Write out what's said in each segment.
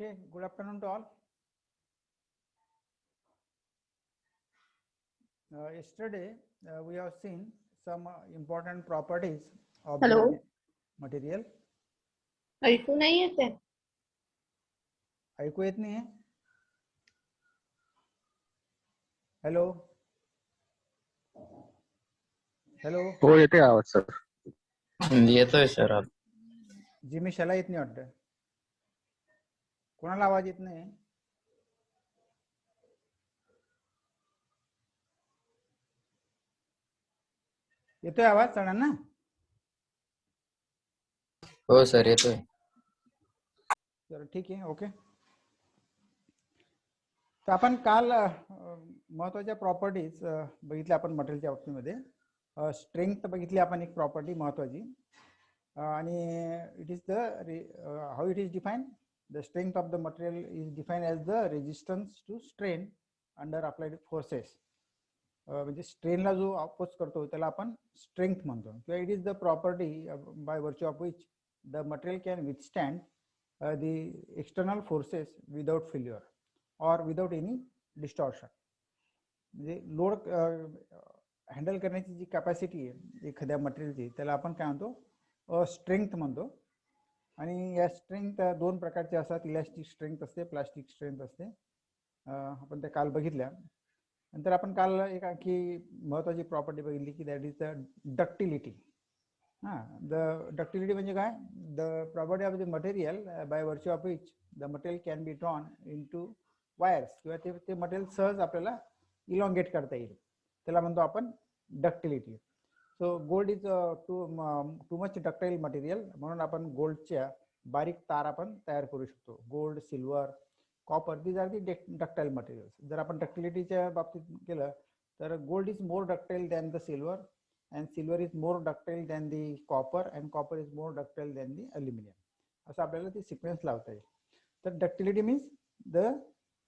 Okay, good afternoon to all. Yesterday, we have seen some important properties of Hello. the material. ऐकू नाही येते. ऐकू येत नाही? Hello hello. हो येते आवाज सर. येतोय सर. जिमिशाला येत नाही वाटतं. कोणाला आवाज येत नाही? येतोय आवाज सगळ्यांना? हो सर येतोय. तर ठीक आहे. ओके, तर आपण काल महत्वाच्या प्रॉपर्टीज बघितल्या आपण मटेरियलच्या बाबतीमध्ये. स्ट्रेंथ बघितली आपण, एक प्रॉपर्टी महत्वाची, आणि it is the how it is define. The strength of the material is define as the resistance to strain under applied forces. म्हणजे स्ट्रेनला जो अपोज करतो त्याला आपण स्ट्रेंथ म्हणतो. किंवा it is the property by virtue of which the material can withstand the external forces without failure or without any distortion. म्हणजे load handle करण्याची जी कॅपॅसिटी आहे एखाद्या मटेरियलची त्याला आपण काय म्हणतो? स्ट्रेंथ म्हणतो. आणि या स्ट्रेंथ दोन प्रकारचे असतात. इलॅस्टिक स्ट्रेंथ असते, प्लास्टिक स्ट्रेंथ असते. आपण त्या काल बघितल्या. नंतर आपण काल एक आणखी महत्वाची प्रॉपर्टी बघितली की that is the ductility. The ductility म्हणजे काय? The property of the material by virtue of which the material can be drawn into wires. किंवा ते मटेरियल सहज आपल्याला इलॉंगेट करता येईल, त्याला म्हणतो आपण ductility. So gold is too much ductile material, म्हणून आपण गोल्डच्या बारीक तार आपण तयार करू शकतो. Gold, silver, copper, these are the ductile materials. जर आपण डक्टिलिटीच्या बाबतीत केलं तर gold is more ductile than the silver, and silver is more ductile than the copper, and copper is more ductile than the aluminum. असं आपल्याला ती sequence लावता येईल. तर ductility means the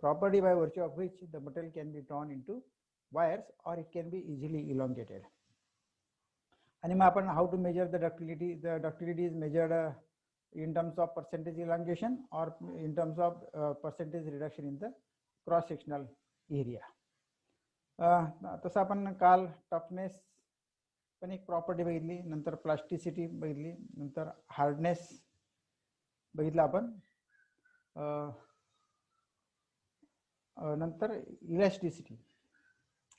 property by virtue of which the material can be drawn into wires और it can be easily elongated. आणि मग आपण how to measure the ductility? The ductility is measured in terms of percentage elongation or in terms of percentage reduction in the cross sectional area. तसं आपण काल toughness पण एक property बघितली, नंतर प्लास्टिसिटी बघितली, नंतर हार्डनेस बघितला आपण, नंतर इलॅस्टिसिटी.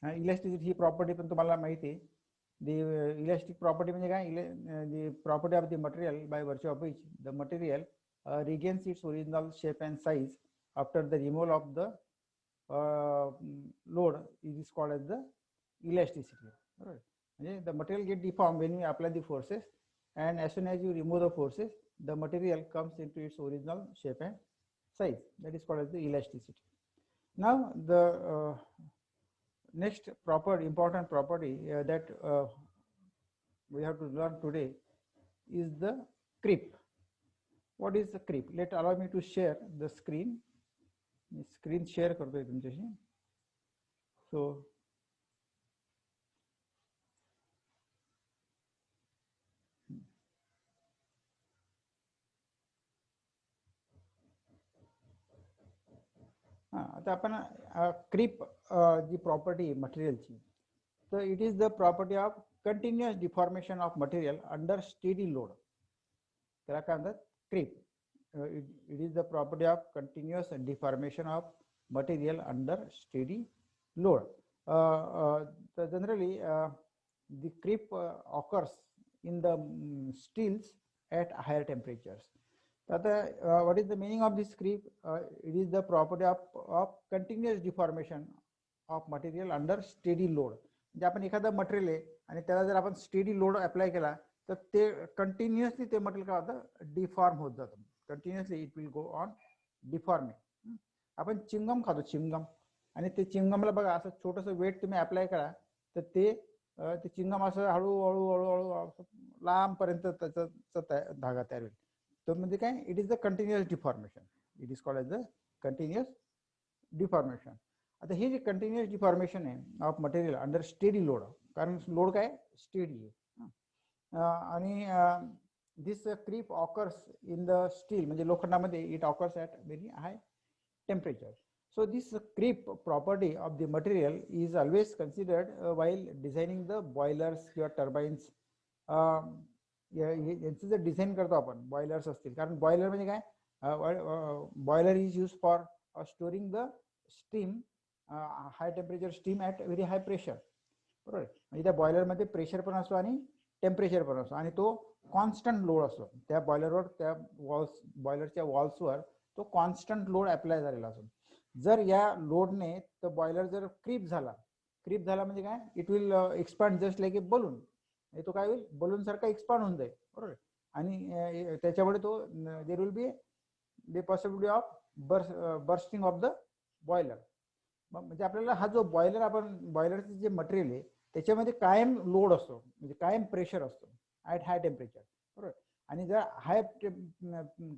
इलॅस्टिसिटी ही प्रॉपर्टी पण तुम्हाला माहिती आहे. दी इलॅस्टिक प्रॉपर्टी म्हणजे काय? The property of the material by virtue of which the material regains its original shape and size after the removal of the load is called as the elasticity. बरोबर. म्हणजे the material get deformed when you apply the forces, and as soon as you remove the forces the material comes into its original shape and size. That is called as the elasticity. Now the next important property that we have to learn today is the creep. What is the creep? Allow me to share the screen. Screen share करतोय तुमच्याशी. So आता आपण creep जी property मटेरियलची, तर it is the property of continuous deformation of material under steady load. त्याला काय म्हणतात? Creep. It is the property of continuous deformation of material under steady load. तर generally the creep occurs in the steels at higher temperatures. What is the meaning of this creep? It is the property of continuous deformation of material under steady load. म्हणजे आपण एखादा material आहे आणि त्याला जर आपण steady load apply केला तर ते कंटिन्युअसली ते मटेरियल काय होतं? डिफॉर्म होत जातं. Continuously it will go on deforming. आपण चिंगम खातो, चिंगम, आणि ते चिंगमला बघा असं छोटंसं वेट तुम्ही अप्लाय करा तर ते चिंगम असं हळूहळू हळूहळू लांबपर्यंत त्याचा धागा तयार होईल. तो म्हणजे काय? It is the continuous deformation. It is called as the continuous deformation. आता हे जे कंटिन्युअस डिफॉर्मेशन आहे of material under steady load, कारण लोड काय? स्टेडी आहे. आणि this creep occurs in the steel, म्हणजे लोखंडामध्ये it occurs at very high temperature. So this creep property of the material is always considered while designing the boilers किंवा turbines. यांचं जर design करतो आपण बॉयलर्स असतील, कारण बॉयलर म्हणजे काय, boiler is use for storing the steam, high temperature steam at very high pressure, बरोबर. म्हणजे त्या बॉयलरमध्ये प्रेशर पण असतो आणि टेम्परेचर पण असतो, आणि तो कॉन्स्टंट लोड असतो त्या बॉयलरवर, त्या वॉल्स, बॉयलरच्या वॉल्सवर तो कॉन्स्टंट लोड अप्लाय झालेला असतो. जर या लोडने तो बॉयलर जर क्रीप झाला म्हणजे काय, it will expand just like a balloon. तो काय होईल, बलून सारखा एक्सपांड होऊन जाईल, बरोबर. आणि त्याच्यामुळे तो there will be the possibility of bursting of the boiler. म्हणजे आपल्याला हा जो बॉयलर, आपण बॉयलरचं जे मटेरियल आहे त्याच्यामध्ये कायम लोड असतो, म्हणजे कायम प्रेशर असतो ॲट हाय टेम्परेचर, बरोबर. आणि जर हाय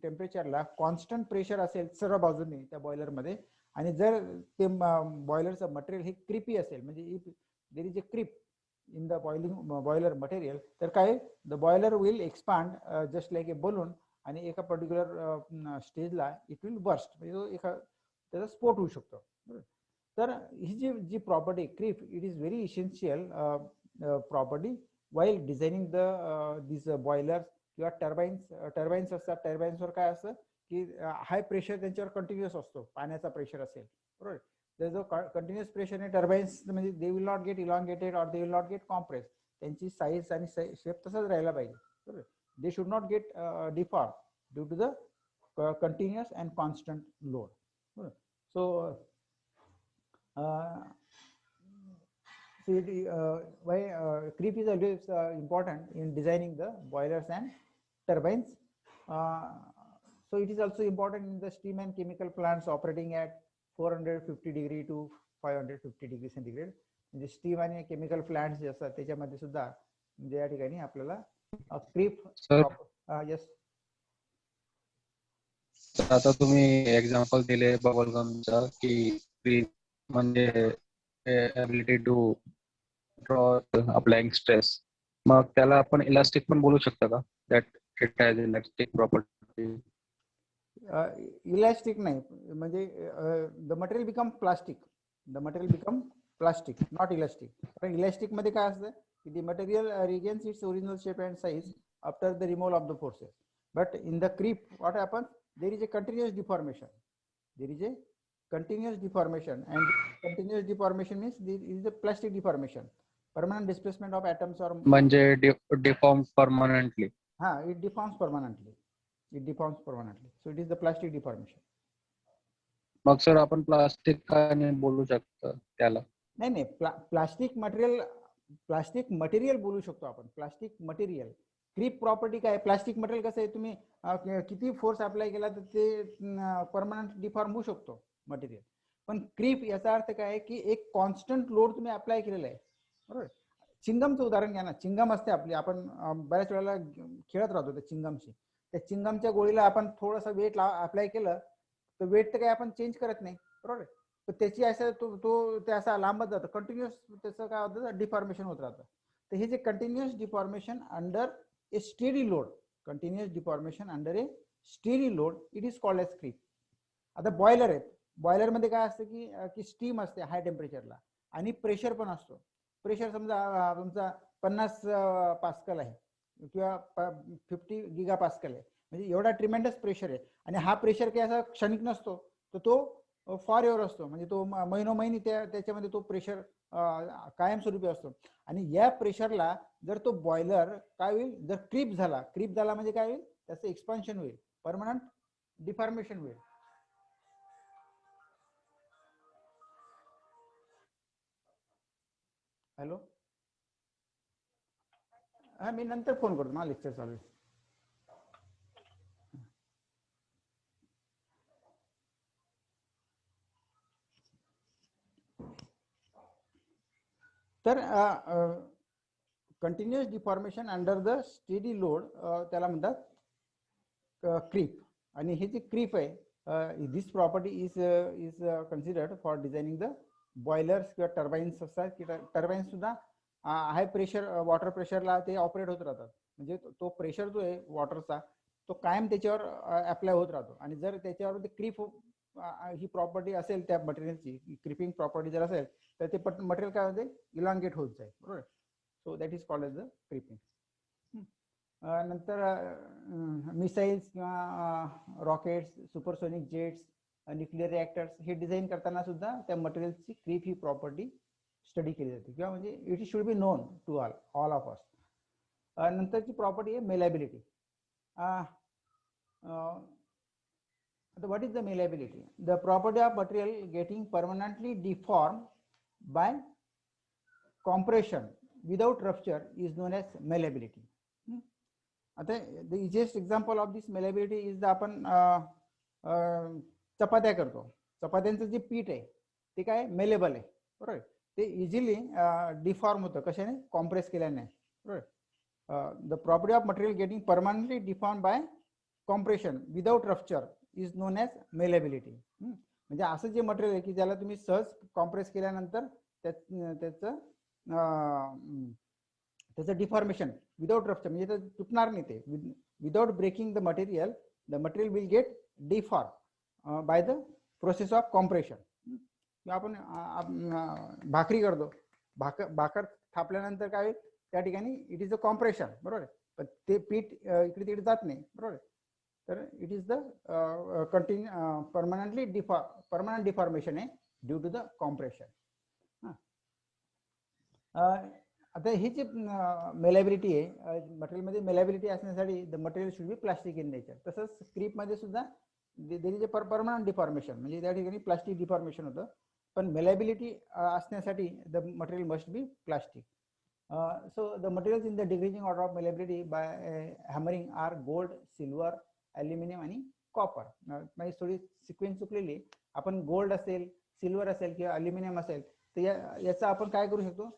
टेम्परेचरला कॉन्स्टंट प्रेशर असेल सर्व बाजूने त्या बॉयलरमध्ये, आणि जर ते बॉयलरचं मटेरियल हे क्रिपी असेल, म्हणजे if there is a creep in the boiler material, तर काय, the boiler will expand just like a balloon, आणि एका पर्टिक्युलर स्टेजला इट विल बर्स्ट, म्हणजे तो त्याचा स्फोट होऊ शकतो. तर ही जी property creep, it is very essential property while designing this boiler किंवा टर्बाईन्स असतात. टर्बाईन्सवर काय असतं की हाय प्रेशर त्यांच्यावर कंटिन्युअस असतो, पाण्याचा प्रेशर असेल, बरोबर. जर जो कंटिन्युअस प्रेशर ने टर्बाईन्स, म्हणजे they will not get elongated और they will not get compress, त्यांची साईज आणि शेप तसाच राहायला पाहिजे, बरोबर. They should not get deform due to the continuous and constant load, बरोबर. So why creep is always important in designing the boilers and turbines. So it is also important in the steam and chemical plants operating at 450 degree to 550 degree centigrade. म्हणजे steam आणि chemical plants जे असतात त्याच्यामध्ये सुद्धा म्हणजे या ठिकाणी आपल्याला क्रीप. यस, आता तुम्ही एक्झाम्पल दिले बबल गमचा की क्रीप म्हणजे ability to draw applying stress, मग त्याला आपण इलास्टिक पण बोलू शकतो का, that it has elastic property? Elastic नाही, म्हणजे the material become plastic, not elastic. कारण इलास्टिक मध्ये काय असतं की the material regains its original shape and size after the removal of the forces. But in the creep what happen, there is a continuous deformation, and continuous deformation means there is a plastic deformation, permanent displacement of atoms or म्हणजे deform permanently. it deforms permanently, so it is the plastic deformation. मग sir आपण plastic का नाही बोलू शकतो त्याला? नाही, plastic material बोलू शकतो आपण, प्लास्टिक मटेरियल. क्रीप प्रॉपर्टी काय, प्लास्टिक मटेरियल कसं आहे, तुम्ही किती फोर्स अप्लाय केला तर ते परमनंट डिफॉर्म होऊ शकतो मटेरियल. पण क्रीप याचा अर्थ काय आहे की एक कॉन्स्टंट लोड तुम्ही अप्लाय केलेला आहे, बरोबर. चिंगमचं उदाहरण घ्या ना, चिंगम असते आपली, आपण बऱ्याच वेळेला खेळत राहतो त्या चिंगमशी. त्या चिंगमच्या गोळीला आपण थोडंसं वेट अप्लाय केलं तर वेट तर काही आपण चेंज करत नाही, बरोबर. तर त्याची असं तो ते असा लांबत जातं, कंटिन्युअस त्याचं काय होतं, डिफॉर्मेशन होत राहतं. तर हे जे continuous deformation under a steady load, it is called as creep. आता बॉयलर आहेत, बॉयलरमध्ये काय असतं की स्टीम असते हाय टेम्परेचरला आणि प्रेशर पण असतो. प्रेशर समजा तुमचा 50 पास्कल आहे किंवा 50 गिगा पास्कल आहे, म्हणजे एवढा ट्रिमेंडस प्रेशर आहे. आणि हा प्रेशर काही असा क्षणिक नसतो, तर तो फॉर एव्हर असतो, म्हणजे तो महिनोमहिनी त्याच्यामध्ये तो प्रेशर कायमस्वरूपी असतो. आणि या प्रेशरला जर तो बॉयलर काय होईल, जर क्रीप झाला म्हणजे काय होईल, त्याचं एक्सपान्शन होईल, परमनंट डिफॉर्मेशन होईल. हॅलो, मी नंतर फोन करतो, मला लेक्चर चालू आहे. तर continuous deformation under the steady load त्याला म्हणतात क्रीप. आणि हे जे क्रीप आहे, this property is considered for designing the boilers किंवा टर्बाईन्स असतात, की टर्बाईन्स सुद्धा हाय प्रेशर वॉटर प्रेशरला ते ऑपरेट होत राहतात. म्हणजे तो प्रेशर जो आहे वॉटरचा तो कायम त्याच्यावर अप्लाय होत राहतो. आणि जर त्याच्यावर ते क्रीप ही प्रॉपर्टी असेल त्या मटेरियलची, क्रिपिंग प्रॉपर्टी जर असेल तर ते मटेरियल काय होते इलॉंगेट होत जाईल. बरोबर. So that is called as the creeping. नंतर मिसाईल्स किंवा rockets, supersonic jets, nuclear reactors हे डिझाईन करताना सुद्धा त्या मटेरियलची क्रीप ही प्रॉपर्टी स्टडी केली जाते किंवा म्हणजे it should be known to all of us. नंतरची प्रॉपर्टी आहे malleability. what is the malleability? The property of material getting permanently deformed by compression without rupture is known as malleability. आता the easiest example of this malleability is आपण चपात्या करतो. चपात्यांचं जे पीठ आहे ते काय मेलेबल आहे. बरोबर. ते इझिली डिफॉर्म होतं कशाने कॉम्प्रेस केल्याने. बरोबर. The property of material getting permanently deform by compression without rupture is known as malleability. म्हणजे असं जे मटेरियल आहे की ज्याला तुम्ही सहज कॉम्प्रेस केल्यानंतर त्याचं डिफॉर्मेशन विदाउट रप्चर म्हणजे ते तुटणार नाही. ते without breaking the material will get deform by the process of compression. आपण भाकरी करतो. भाकर थापल्यानंतर काय त्या ठिकाणी इट इज द कॉम्प्रेशन. बरोबर. पण ते पीठ इकडे तिकडे जात नाही. बरोबर. तर it is the permanent deformation आहे ड्यू टू द कॉम्प्रेशन. आता ही जी मेलेबिलिटी आहे मटेरियलमध्ये मेलेबिलिटी असण्यासाठी the material should be plastic in nature. तसंच स्क्रीपमध्ये सुद्धा there is a permanent deformation म्हणजे त्या ठिकाणी प्लास्टिक डिफॉर्मेशन होतं. पण मेलेबिलिटी असण्यासाठी the material must be plastic. So the materials in the decreasing order of malleability by hammering are gold, silver, aluminium आणि copper. म्हणजे थोडी सिक्वेन्स चुकलेली. आपण गोल्ड असेल, सिल्वर असेल किंवा अल्युमिनियम असेल तर याचा आपण काय करू शकतो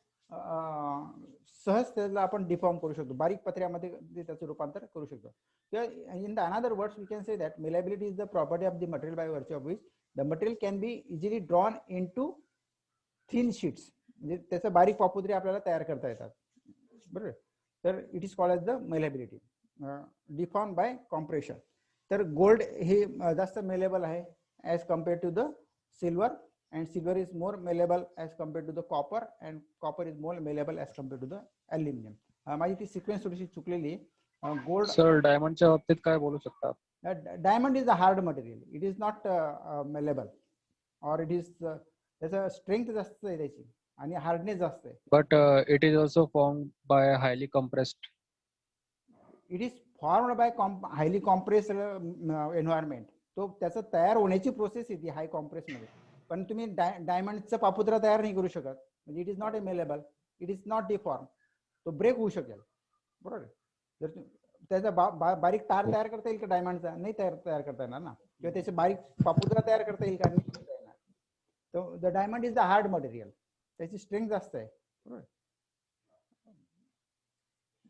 सहज त्याला आपण डिफॉर्म करू शकतो. बारीक पत्र्यामध्ये त्याचं रूपांतर करू शकतो. किंवा in the another words we can say that malleability is the property of the material by virtue of which the material can be easily drawn into thin sheets. म्हणजे त्याचं बारीक पापुद्रे आपल्याला तयार करता येतात. बरोबर. तर it is called as the malleability deform by compression. तर गोल्ड हे जास्त मेलेबल आहे as compare to the silver and silver is more malleable as compare to the copper and copper is more malleable as compare to the aluminium. माझी ती sequence थोडीशी चुकलेली. Gold sir डायमंडच्या बाबतीत काय बोलू शकता? Diamond is a hard material. It is not malleable और it is त्याचं strength जास्त आहे त्याची आणि हार्डनेस जास्त आहे. But it is also form by highly compressed. It is formed by highly compressed environment. तो त्याचं तयार होण्याची प्रोसेस येते हाय कॉम्प्रेसमध्ये. पण तुम्ही डायमंडचा पापुद्रा तयार नाही करू शकत. म्हणजे it is not a malleable. It is not deform. तो ब्रेक होऊ शकेल. बरोबर. जर त्याचा बारीक तार तयार करता येईल का डायमंडचा? नाही तयार करता येणार ना. किंवा त्याचे बारीक पापुद्रा तयार करता येईल का? नाही करता येणार. तर the diamond is the hard material. त्याची स्ट्रेंथ जास्त आहे. बरोबर.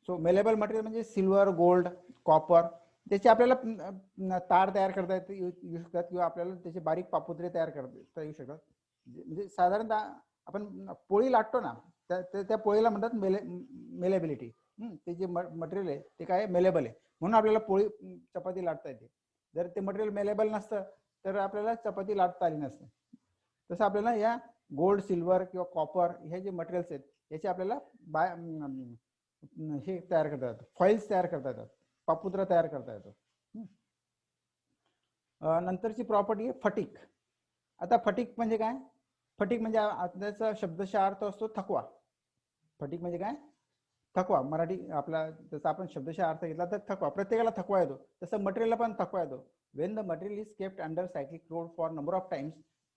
सो मेलेबल मटेरियल म्हणजे सिल्वर, गोल्ड, कॉपर त्याचे आपल्याला तार तयार करता येऊ शकतात किंवा आपल्याला त्याचे बारीक पापुद्रे तयार करता येऊ शकतात. म्हणजे साधारणतः आपण पोळी लाटतो ना त्या पोळीला म्हणतात मेलेबिलिटी. ते जे मटेरियल आहे ते काय मेलेबल आहे म्हणून आपल्याला पोळी चपाती लाटता येते. जर ते मटेरियल मेलेबल नसतं तर आपल्याला चपाती लाटता आली नसते. तसं आपल्याला या गोल्ड, सिल्वर किंवा कॉपर हे जे मटेरियल्स आहेत याचे आपल्याला हे तयार करता येतात. फॉइल्स तयार करता येतात. पापुद्रा तयार करता येतो. नंतरची प्रॉपर्टी आहे फटिक. आता फटिक म्हणजे काय? फटिक म्हणजे त्याचा शब्दशः अर्थ असतो थकवा. फटिक म्हणजे काय? थकवा. मराठी आपला जसं आपण शब्दशः अर्थ घेतला तर थकवा. प्रत्येकाला थकवा येतो तसं मटेरियलला पण थकवा येतो. When the material is kept under cyclic load for number of times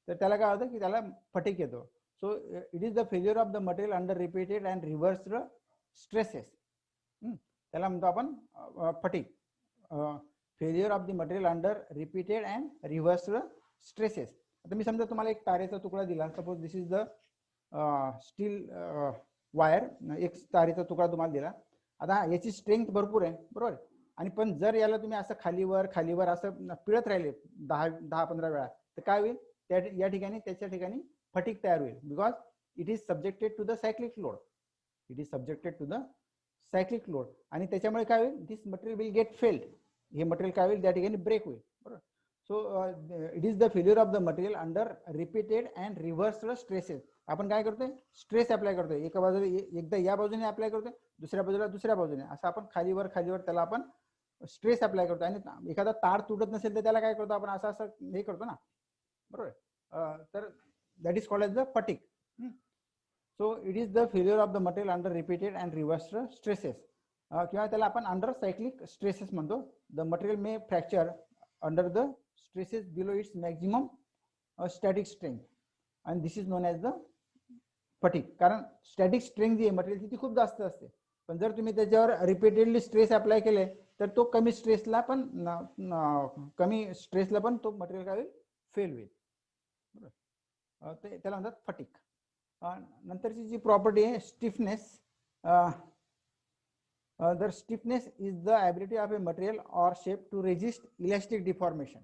तर त्याला काय होतं की त्याला फटिक येतो. So it is the failure of the material under repeated and reversed stresses. त्याला म्हणतो आपण fatigue. Failure of the material under repeated and reversed stresses. आता मी समजा तुम्हाला एक तारेचा तुकडा दिला. Suppose this is the steel wire. एक तारेचा तुकडा तुम्हाला दिला. आता याची स्ट्रेंथ भरपूर आहे. बरोबर. आणि पण जर याला तुम्ही असं खालीवर असं पिळत राहिले 10-15 वेळा तर काय होईल? या ठिकाणी त्याच्या ठिकाणी फटिक तयार होईल. Because it is subjected to the cyclic load. It is subjected to the cyclic load आणि त्याच्यामुळे काय होईल this material will get failed हे मटेरियल काय होईल त्या ठिकाणी ब्रेक होईल बरोबर so it is the failure of the material under repeated and reversed stresses आपण काय करतोय स्ट्रेस अप्लाय करतोय एका बाजूला एकदा या बाजूने अप्लाय करतोय दुसऱ्या बाजूला दुसऱ्या बाजूने असं आपण खालीवर त्याला आपण स्ट्रेस अप्लाय करतो आणि एखादा तार तुटत नसेल तर त्याला काय करतो आपण असं असं हे करतो ना बरोबर तर that is called as the fatigue so it is the failure of the material under repeated and reversed stresses किंवा त्याला आपण अंडर सायक्लिक स्ट्रेसेस म्हणतो the material may fracture under the stresses below its maximum static strength आणि this is known as the fatigue कारण static strength जी आहे मटेरियलची ती खूप जास्त असते पण जर तुम्ही त्याच्यावर रिपीटेडली स्ट्रेस अप्लाय केले तर तो कमी स्ट्रेसला पण तो मटेरियल काय होईल फेल होईल त्याला म्हणतात फटिग नंतरची जी प्रॉपर्टी आहे stiffness the stiffness is the ability of a material or shape to resist elastic deformation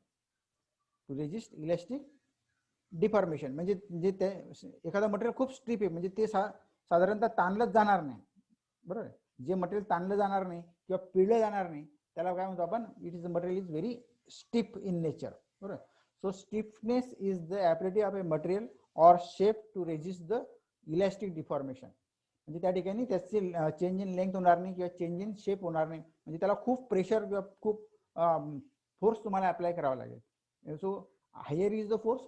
म्हणजे जे एखादा मटेरियल खूप स्टिफ आहे म्हणजे ते साधारणतः ताणलं जाणार नाही बरोबर जे मटेरियल ताणलं जाणार नाही किंवा पिळलं जाणार नाही त्याला काय म्हणतो आपण it is material is very stiff in nature बरोबर so stiffness is the ability of a material or shape to resist the elastic deformation म्हणजे त्या ठिकाणी त्याची चेंज इन लेंथ होणार नाही किंवा चेंज इन शेप होणार नाही म्हणजे त्याला खूप प्रेशर किंवा खूप फोर्स तुम्हाला अप्लाय करावा लागेल so higher is the force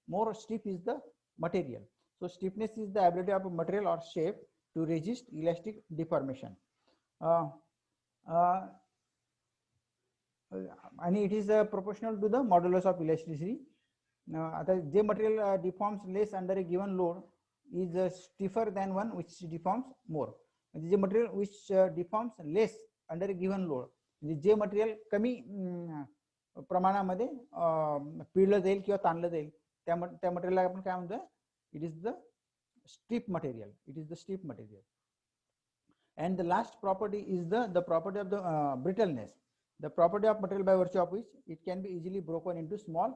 more stiff is the material so stiffness is the ability of a material or shape to resist elastic deformation आणि it is proportional to the modulus of elasticity आता जे material deforms less under a given load is stiffer than one which deforms more म्हणजे जे मटेरियल which deforms less under a given load म्हणजे जे material कमी प्रमाणामध्ये पिळलं जाईल किंवा ताणलं जाईल त्या मटेरियलला आपण काय म्हणतो it is the stiff material and the last property is the property of the brittleness the property of material by virtue of which it can be easily broken into small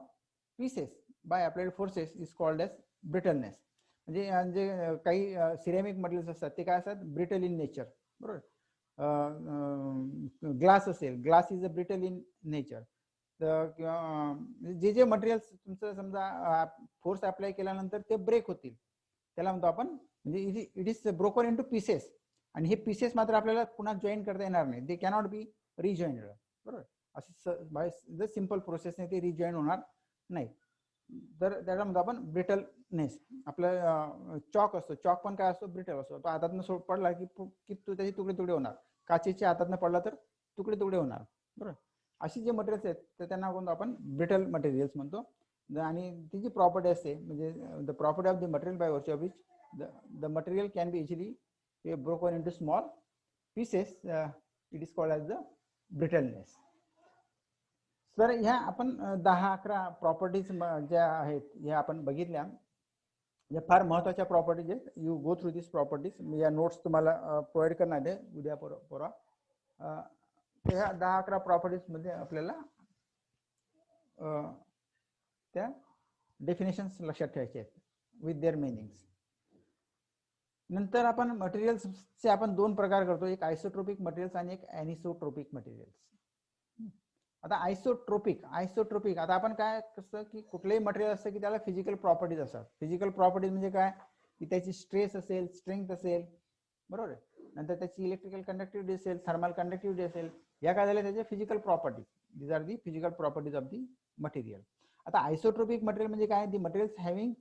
pieces by applied forces is called as brittleness म्हणजे काही ceramic materials असतात ते काय असतात brittle in nature बरोबर glass असेल glass is a brittle in nature तर किंवा जे मटेरियल्स तुमचं समजा फोर्स अप्लाय केल्यानंतर ते ब्रेक होतील त्याला म्हणतो आपण म्हणजे it is broken in two pieces आणि हे पीसेस मात्र आपल्याला पुन्हा जॉईन करता येणार नाही दे कॅनॉट बी रिजॉईन्ड बरोबर असं बाय द सिम्पल प्रोसेसने ते रिजॉईन होणार नाही तर त्याला म्हणतो आपण ब्रिटलनेस आपलं चॉक असतो चॉक पण काय असतो ब्रिटल असतो तो हातातनं पडला की तो त्याचे तुकडे होणार काचेच्या हातातनं पडला तर तुकडे होणार बरोबर अशी जे मटेरियल्स आहेत तर त्यांना म्हणतो आपण ब्रिटल मटेरियल्स म्हणतो आणि ती जी प्रॉपर्टी असते म्हणजे the property of the material by virtue of which the material can be easily broken into small pieces it is called as the brittleness तर ह्या आपण 10-11 प्रॉपर्टीज ज्या आहेत ह्या आपण बघितल्या या फार महत्त्वाच्या प्रॉपर्टीज आहेत you go through this properties या नोट्स तुम्हाला प्रोव्हाइड करणार आहे उद्या परवा ह्या 10-11 प्रॉपर्टीज मध्ये आपल्याला त्या डेफिनेशन्स लक्षात ठेवायचे आहेत विथ देअर मिनिंग्स नंतर आपण मटेरियल्सचे आपण 2 प्रकार करतो एक आयसोट्रोपिक मटेरियल्स आणि एक ॲनिसोट्रोपिक मटेरियल्स आता आयसोट्रोपिक आता आपण काय कसं की कुठलंही मटेरियल असतं की त्याला फिजिकल प्रॉपर्टीज असतात फिजिकल प्रॉपर्टीज म्हणजे काय की त्याची स्ट्रेस असेल स्ट्रेंथ असेल बरोबर नंतर त्याची इलेक्ट्रिकल कंडक्टिव्हिटी असेल थर्मल कंडक्टिव्हिटी असेल या काय झाल्या त्याच्या physical properties these are the physical properties of the material आता आयसोट्रोपिक मटेरियल म्हणजे काय the materials having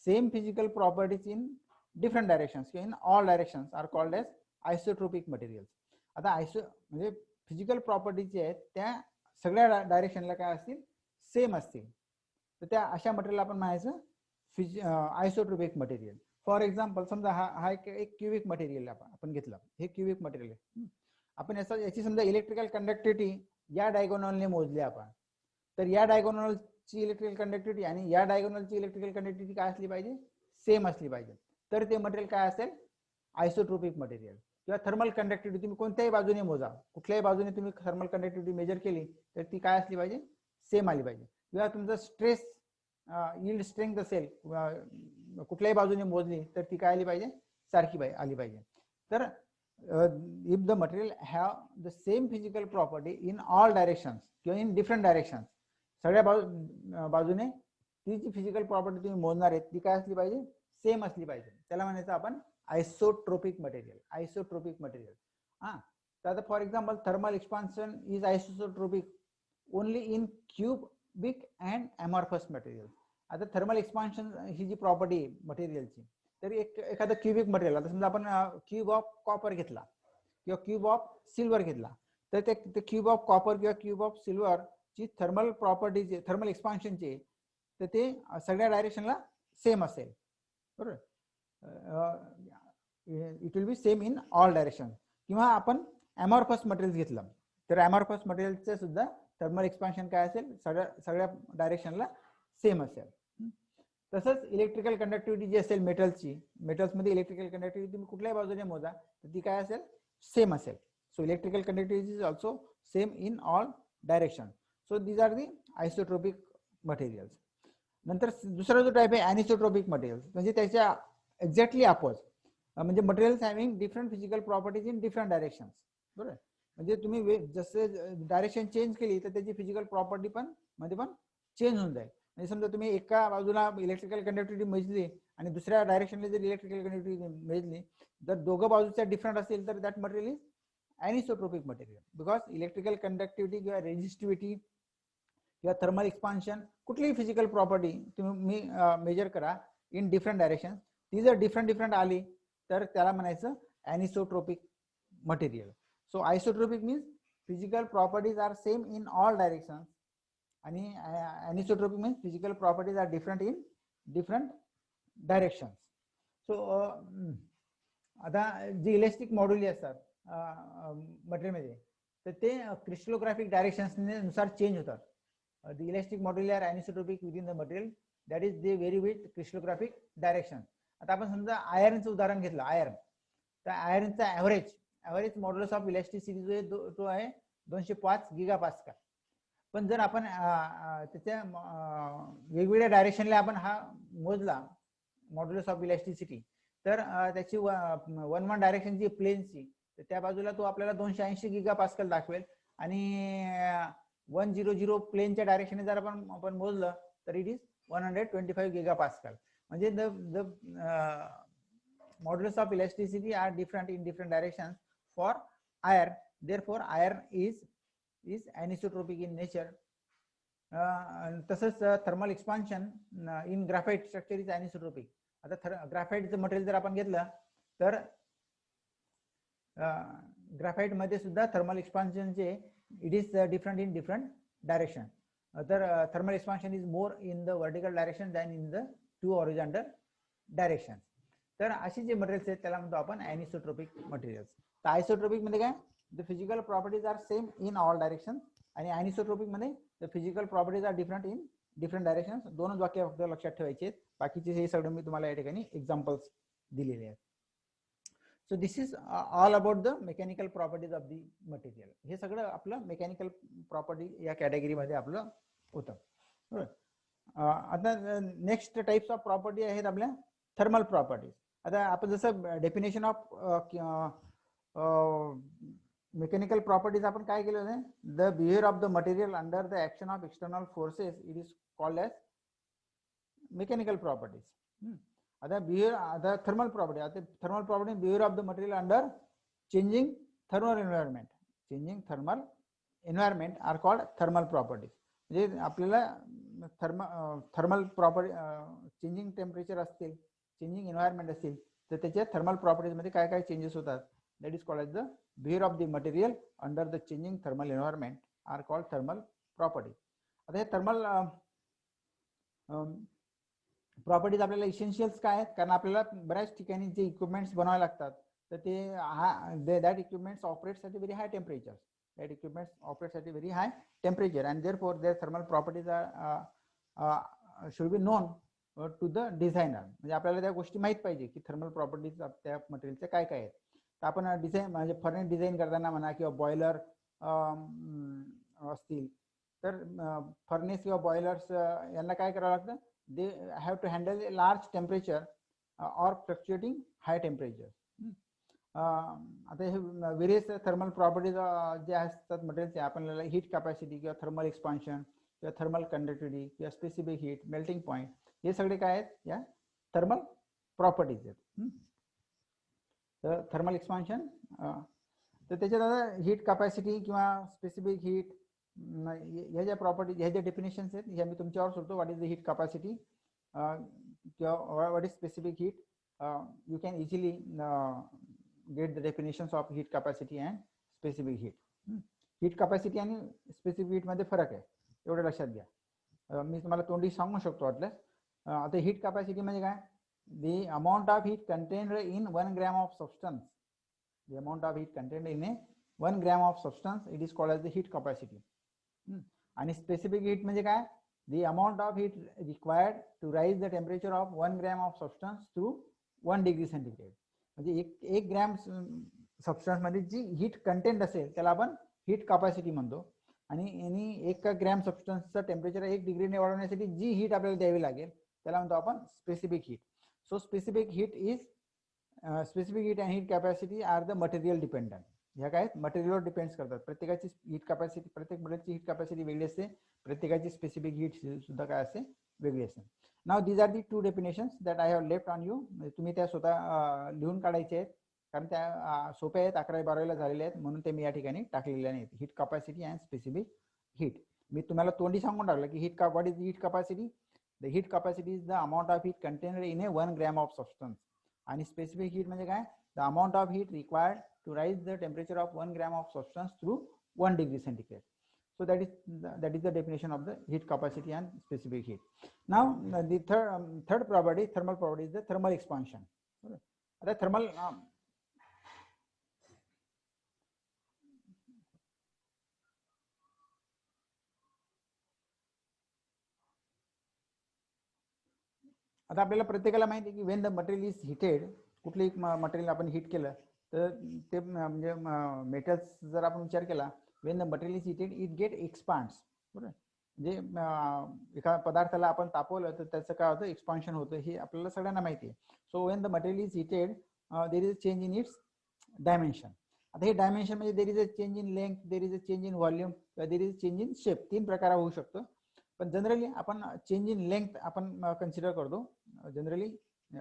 same physical properties in different directions किंवा in all directions are called as isotropic materials आता म्हणजे फिजिकल प्रॉपर्टीज जे आहेत त्या सगळ्या डायरेक्शनला काय असतील सेम असतील तर त्या अशा मटेरियल आपण म्हणायचं आयसोट्रोपिक मटेरियल फॉर एक्झाम्पल समजा हा एक क्युबिक मटेरियल आपण घेतलं हे क्युबिक मटेरियल आहे आपण याची समजा इलेक्ट्रिकल कंडक्टिव्हिटी या डायगोनलने मोजली आपण तर या डायगोनलची इलेक्ट्रिकल कंडक्टिव्हिटी आणि या डायगोनलची इलेक्ट्रिकल कंडक्टिव्हिटी काय असली पाहिजे सेम असली पाहिजे तर ते मटेरियल काय असेल आयसोट्रोपिक मटेरियल किंवा थर्मल कंडक्टिव्हिटी तुम्ही कोणत्याही बाजूने मोजा कुठल्याही बाजूने तुम्ही थर्मल कंडक्टिव्हिटी मेजर केली तर ती काय असली पाहिजे सेम आली पाहिजे किंवा तुमचं स्ट्रेस यील्ड स्ट्रेंथ असेल कुठल्याही बाजूने मोजली तर ती काय आली पाहिजे सारखी आली पाहिजे तर if the material have the same physical property in all directions किंवा इन डिफरंट डायरेक्शन्स, सगळ्या बाजूने ती जी फिजिकल प्रॉपर्टी तुम्ही मोजणार आहे ती काय असली पाहिजे, सेम असली पाहिजे. त्याला म्हणायचं आपण आयसोट्रोपिक मटेरियल. आयसोट्रोपिक मटेरियल. हा, तर आता for example thermal expansion is isotropic only in cubic and amorphous material. आता थर्मल एक्सपान्शन ही जी प्रॉपर्टी आहे मटेरियलची, तर एखादं क्यूबिक मटेरियल, आता समजा आपण क्यूब ऑफ कॉपर घेतला किंवा क्यूब ऑफ सिल्वर घेतला, तर ते क्यूब ऑफ कॉपर किंवा क्यूब ऑफ सिल्वर ची थर्मल प्रॉपर्टीज, थर्मल एक्सपान्शनचे, तर ते सगळ्या डायरेक्शनला सेम असेल. बरोबर, it will be same in all direction. किंवा आपण अमॉर्फस मटेरियल घेतलं, तर अमॉर्फस मटेरियलचं सुद्धा थर्मल एक्सपान्शन काय असेल, सगळ्या डायरेक्शनला सेम असेल. तसंच इलेक्ट्रिकल कंडक्टिव्हिटी जी असेल मेटल्सची, मेटल्समध्ये इलेक्ट्रिकल कंडक्टिव्हिटी तुम्ही कुठल्याही बाजूने मोजा तर ती काय असेल, सेम असेल. So electrical conductivity is also same in all direction. So these are the isotropic materials. नंतर दुसरा जो टाईप आहे अॅनिसोट्रोपिक मटेरियल्स, म्हणजे त्याच्या एक्झॅक्टली अपोज, म्हणजे materials having different physical properties in different directions. बरोबर, म्हणजे तुम्ही जसे डायरेक्शन चेंज केली तर त्याची फिजिकल प्रॉपर्टी पण मध्ये पण चेंज होऊन जाईल. म्हणजे समजा तुम्ही एका बाजूला इलेक्ट्रिकल कंडक्टिव्हिटी मेजली आणि दुसऱ्या डायरेक्शनला जर इलेक्ट्रिकल कंडक्टिव्हिटी मेजली, जर दोघं बाजूच्या डिफरंट असेल तर that material is anisotropic material. Because electrical conductivity किंवा रेजिस्टिव्हिटी किंवा थर्मल एक्सपान्शन, कुठलीही फिजिकल प्रॉपर्टी तुम्ही मेजर करा इन डिफरंट डायरेक्शन, ती जर डिफरंट आली तर त्याला म्हणायचं anisotropic material. So isotropic means physical properties are same in all direction, आणि anisotropic means physical properties are different in different direction. So आता जे इलेस्टिक मॉड्युली असतात मटेरियलमध्ये, तर ते क्रिस्टलोग्राफिक डायरेक्शन्स नुसार चेंज होतात. The elastic moduli are anisotropic within the material, that is they vary with crystallographic direction. आता आपण समजा आयर्नचं उदाहरण घेतलं, आयर्न, तर आयर्नचा ॲव्हरेज मॉड्युलस ऑफ इलॅस्टिसिटी जो आहे 205 गीगापास्कल. पण जर आपण त्याच्या वेगवेगळ्या डायरेक्शनला आपण हा मोजला मॉड्युलस ऑफ इलॅस्टिसिटी, तर त्याची वन डायरेक्शनची प्लेनची, तर त्या बाजूला तो आपल्याला 280 गीगापास्कल दाखवेल, आणि 100 प्लेनच्या डायरेक्शनने जर आपण मोजलं तर इट इज 125 गीगापास्कल. म्हणजे the modulus of elasticity are different in different direction for iron. Therefore iron is anisotropic in nature. तसंच thermal expansion in graphite structure is anisotropic. आता ग्राफाइटचं मटेरियल जर आपण घेतलं तर ग्राफाइट मध्ये सुद्धा थर्मल एक्सपान्शनचे it is different in different direction. तर thermal expansion is more in the vertical direction than in the 2 horizontal direction. तर अशी जे मटेरियल्स आहेत त्याला म्हणतो आपण अॅनिसोट्रोपिक मटेरियल्स. तर आयसोट्रोपिक मध्ये काय, the physical properties are same in all direction, आणि अॅनिसोट्रोपिक मध्ये the physical properties are different in different direction. दोनच वाक्य फक्त लक्षात ठेवायचे आहेत, बाकीचे हे सगळं मी तुम्हाला या ठिकाणी एक्झाम्पल्स दिलेले आहेत. So this is all about the mechanical properties of the material. हे सगळं आपलं मेकॅनिकल प्रॉपर्टी या कॅटेगरीमध्ये आपलं होतं. आता नेक्स्ट टाइप्स ऑफ प्रॉपर्टी आहेत आपल्या थर्मल प्रॉपर्टीज. आता आपण जसं डेफिनेशन ऑफ मेकॅनिकल प्रॉपर्टीज आपण काय केलं होतं, the behaviour of the material under the action of external forces it is called as mechanical properties. आता बिहेवियर, आता थर्मल प्रॉपर्टी, आता thermal property behaviour of the material under changing thermal environment. Changing thermal environment are called thermal properties. म्हणजे आपल्याला thermal property, changing temperature असतील, changing environment असतील, तर त्याच्या thermal properties मध्ये काय काय चेंजेस होतात, that is called as the behaviour of the material under the changing thermal environment are called thermal property. आता हे थर्मल प्रॉपर्टीज आपल्याला इसेन्शियल्स काय आहेत, कारण आपल्याला बऱ्याच ठिकाणी जे इक्विपमेंट्स बनवावे लागतात, तर ते that equipments operates at very high temperature. That equipment operates at a very high temperature, and therefore their thermal properties are should be known to the designer. म्हणजे आपल्याला त्या गोष्टी माहित पाहिजे की थर्मल प्रॉपर्टीज त्या मटेरियलचे काय काय आहेत. तर आपण डिझाईन म्हणजे फर्नेस डिझाईन करताना म्हणा किंवा बॉयलर असतील, तर फर्नेस किंवा बॉयलर्स यांना काय करावं लागतं, they have to handle a large temperature or fluctuating high temperature. आता हे व्हेरियस थर्मल प्रॉपर्टीज जे असतात मटेरियलचे, आपल्याला हीट कॅपॅसिटी किंवा थर्मल एक्सपान्शन किंवा थर्मल कंडक्टिव्हिटी किंवा स्पेसिफिक हीट, मेल्टिंग पॉईंट, हे सगळे काय आहेत या थर्मल प्रॉपर्टीज आहेत. तर थर्मल एक्सपान्शन, तर त्याच्यात आता हीट कॅपॅसिटी किंवा स्पेसिफिक हीट ह्या ज्या प्रॉपर्टीज, ह्या ज्या डेफिनेशन्स आहेत ह्या मी तुमच्यावर सोडतो. What is the heat capacity किंवा what is specific heat. You can easily get the definitions of heat capacity and specific heat. Heat capacity आणि स्पेसिफिक हीट मध्ये फरक आहे, एवढं लक्षात घ्या. मी तुम्हाला तोंडी सांगू शकतो वाटल्यास. आता हीट कॅपॅसिटी म्हणजे काय? the amount of heat contained in 1 gram of substance, the amount of heat contained in a 1 gram of substance, it is called as the heat capacity. आणि स्पेसिफिक हीट म्हणजे काय? the amount of heat required to rise the temperature of 1 gram of substance to 1 degree centigrade. म्हणजे एक gram substance मध्ये जी heat content असेल त्याला आपण heat capacity म्हणतो. आणि 1 ग्रॅम सबस्टन्सचं टेम्परेचर 1 डिग्रीने वाढवण्यासाठी जी हीट आपल्याला द्यावी लागेल त्याला म्हणतो आपण specific heat. So specific heat and heat capacity are the material dependent. ह्या काय मटेरियलवर डिपेंड्स करतात. प्रत्येकाची हीट कॅपॅसिटी, प्रत्येक मटेरियलची हीट कॅपॅसिटी वेगळी असते, प्रत्येकाची स्पेसिफिक हीट सुद्धा काय असते, वेगळी असते. Now these are the 2 definitions that I have left on you. तुम्ही त्या स्वतः लिहून काढायचे आहेत, कारण त्या सोप्या आहेत, 11वी-12वीला झालेल्या आहेत, म्हणून ते मी या ठिकाणी टाकलेल्या नाहीत. Heat capacity and specific heat. मी तुम्हाला तोंडी सांगून टाकलं की what is heat capacity. The heat capacity is the amount of heat contained in a 1 gram of substance. आणि स्पेसिफिक हीट म्हणजे काय? The amount of heat required to raise the temperature of 1 gram of substance through 1 degree centigrade. So that is the definition of the heat capacity and specific heat. Now the third property, thermal property, is the thermal expansion. The thermal आता आपल्याला प्रत्येकाला माहिती आहे की when the material is heated, कुठली material आपण heat केलं तर ते म्हणजे मेटल्स जर आपण विचार केला, when the material is heated it get expands. बरोबर. म्हणजे एका पदार्थाला आपण तापवलं तर त्याचं काय होतं, एक्सपान्शन होतं, हे आपल्याला सगळ्यांना माहिती आहे. So when the material is heated there is a change in its dimension. आता हे डायमेन्शन म्हणजे there is a change in length, there is a change in volume, there is a change in shape. 3 प्रकार होऊ शकतो. पण generally आपण change in length आपण consider करतो जनरली,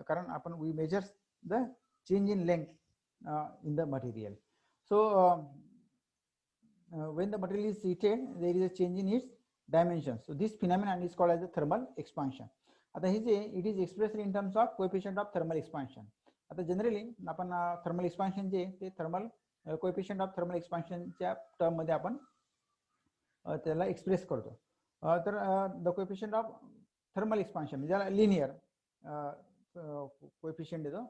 कारण आपण we measures the change in length in the material. So when the material is heated there is a change in its dimensions. So this phenomenon is called as the thermal expansion. आता हे जे it is expressed in terms of coefficient of thermal expansion. आता generally आपण thermal expansion जे ते thermal coefficient of thermal एक्सपान्शनच्या term मध्ये आपण त्याला एक्सप्रेस करतो. तर the coefficient of thermal expansion म्हणजे ज्याला लिनियर कोएफिशिएंट देतो,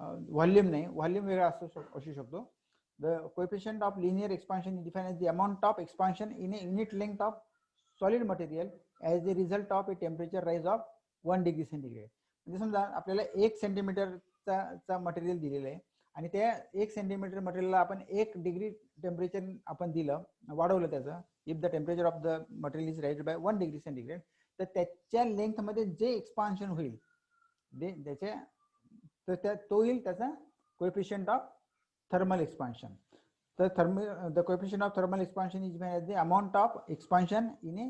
व्हॉल्यूम नाही, व्हॉल्यूम वेगळा असू शकतो. The coefficient of linear expansion is defined as the amount of expansion in a unit length of solid material as a result of a temperature rise of 1 degree centigrade. म्हणजे समजा आपल्याला 1 सेंटीमीटरचा material दिलेलं आहे आणि त्या 1 सेंटीमीटर मटेरियलला आपण 1 degree temperature आपण दिलं, वाढवलं त्याचं, if the temperature of the material is raised by 1 degree centigrade, तर त्याच्या लेंथ मध्ये जे एक्सपान्शन होईल तो होईल त्याचा coefficient of thermal expansion. The coefficient of thermal expansion is defined as the amount of expansion in a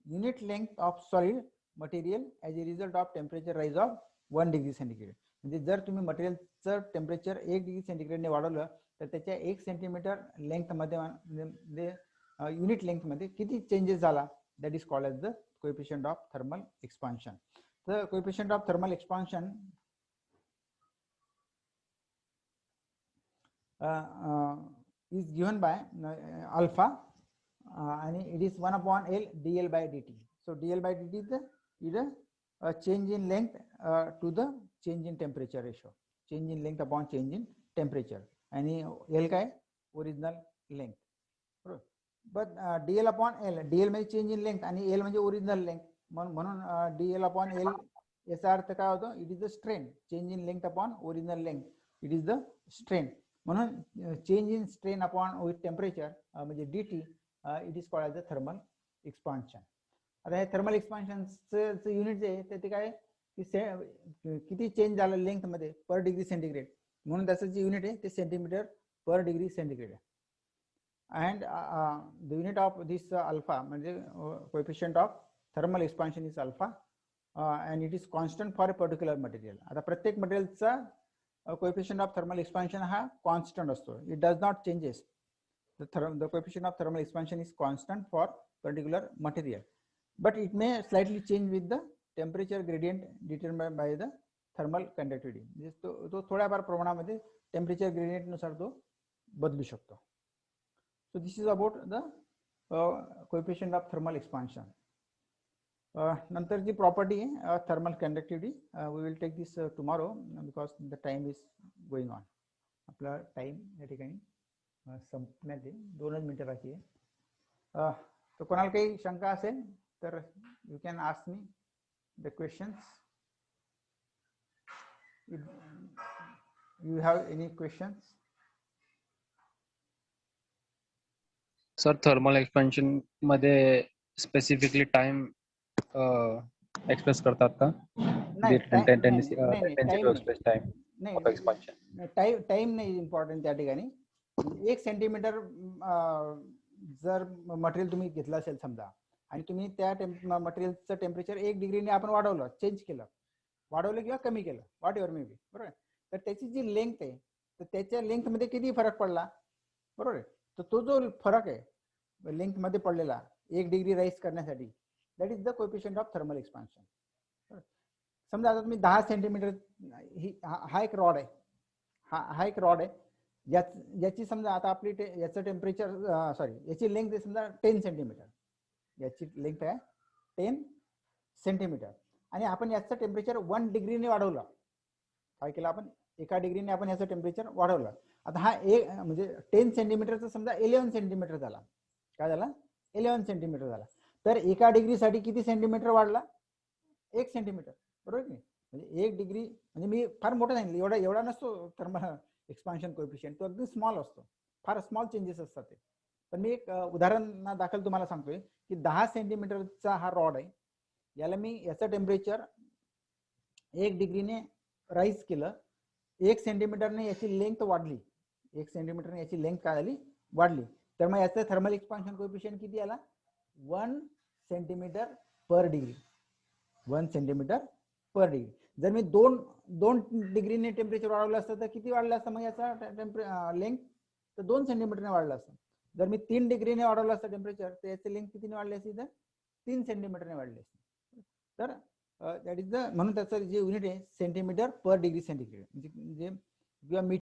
unit length of solid material as a result of temperature rise of 1 degree centigrade. म्हणजे जर तुम्ही मटेरियलचं temperature 1 degree सेंटीग्रेडने वाढवलं तर त्याच्या 1 centimetre length मध्ये unit length मध्ये किती changes झाला, that is called as the coefficient of thermal expansion. तर coefficient of thermal expansion is given by alpha and it is 1/L dl by dt. So dl by dt is a change in length to the change in temperature ratio. Change in length upon change in temperature. आणि L काय, original length. बरोबर. But dl upon L, dl म्हणजे change in length आणि L म्हणजे original length, म्हणून dl upon L याचा अर्थ काय होतो, it is the strain. Change in length upon original length, it is the strain. म्हणून change in strain upon with temperature म्हणजे dt it is called as the thermal expansion. आता हे thermal एक्सपान्शनचं unit जे आहे ते काय, किती चेंज झालं लेंथ मध्ये पर डिग्री सेंटीग्रेड, म्हणून त्याचं जे युनिट आहे ते सेंटीमीटर पर डिग्री सेंटीग्रेड आहे. And the unit of this alpha म्हणजे coefficient of thermal expansion is alpha and it is constant for a particular material. आता प्रत्येक मटेरियलचा कोएफिशियंट ऑफ थर्मल एक्सपान्शन हा कॉन्स्टंट असतो. It does not changes. The coefficient of thermal expansion is constant for particular material, but it may slightly change with the temperature gradient determined by the thermal conductivity. तो थोड्याफार प्रमाणामध्ये temperature gradient नुसार तो बदलू शकतो. So this is about the coefficient of thermal expansion. नंतर जी property आहे thermal conductivity, we will take this tomorrow because the time is going on. आपला टाइम या ठिकाणी संपण्यात येईल. 2 मिनिटं बाकी आहे. तर कोणाला काही शंका असेल तर you can ask me the questions. You have any questions? Sir thermal expansion मध्ये स्पेसिफिकली टाइम एक्सप्रेस करतात का? नाही, टाइम नाही इम्पॉर्टंट त्या ठिकाणी. 1 सेंटीमीटर जर मटेरियल तुम्ही घेतलं असेल समजा आणि तुम्ही त्या मटेरियलचं टेम्परेचर 1 डिग्रीने आपण वाढवलं, चेंज केलं, वाढवलं किंवा कमी केलं, व्हॉट एव्हर मे बी, बरोबर आहे. तर त्याची जी लेंथ आहे तर त्याच्या लेंथमध्ये किती फरक पडला, बरोबर आहे. तर तो जो फरक आहे लेंथमध्ये पडलेला 1 डिग्री राईज करण्यासाठी, that is the coefficient of thermal expansion. समजा आता तुम्ही 10 सेंटीमीटर हा एक रॉड आहे, हा एक रॉड आहे ज्याची समजा आता आपली याचं टेम्परेचर याची लेंथ आहे समजा 10 सेंटीमीटर, याची लेंथ आहे 10 सेंटीमीटर आणि आपण याचं टेम्परेचर 1 डिग्रीने वाढवलं. काय केलं आपण, 1 डिग्रीने आपण याचं टेम्परेचर वाढवलं. आता हा एक म्हणजे 10 सेंटीमीटरचा समजा 11 सेंटीमीटर झाला. काय झाला? 11 सेंटीमीटर झाला. तर 1 डिग्रीसाठी किती सेंटीमीटर वाढला? 1 सेंटीमीटर, बरोबर की. म्हणजे 1 डिग्री म्हणजे मी फार मोठं सांगितलं, एवढा नसतो थर्मल एक्सपान्शन कोएफिशियंट, तो अगदी स्मॉल असतो, फार स्मॉल चेंजेस असतात ते. पण मी एक उदाहरण दाखल तुम्हाला सांगतोय की 10 सेंटीमीटरचा हा रॉड आहे, याला मी याचं टेम्परेचर 1 डिग्रीने राईज केलं, 1 सेंटीमीटरने याची लेंथ वाढली, 1 सेंटीमीटरने याची लेंथ काय झाली, वाढली. तर मग याचं थर्मल एक्सपान्शन कोएफिशियंट किती आला? 1 centimetre per degree, 1 centimetre per degree. जर मी 2 डिग्रीने टेम्परेचर वाढवलं असतं तर किती वाढलं असतं मग याचा लेंथ? तर 2 सेंटीमीटरने वाढलं असतं. जर मी 3 डिग्रीने वाढवलं असतं टेम्परेचर तर याची लेंथ कितीने वाढली असती? तर 3 सेंटीमीटरने वाढली असते. तर दॅट इज द, म्हणून त्याचं जे युनिट आहे सेंटीमीटर पर डिग्री सेंटीग्रेड, म्हणजे किंवा मीटर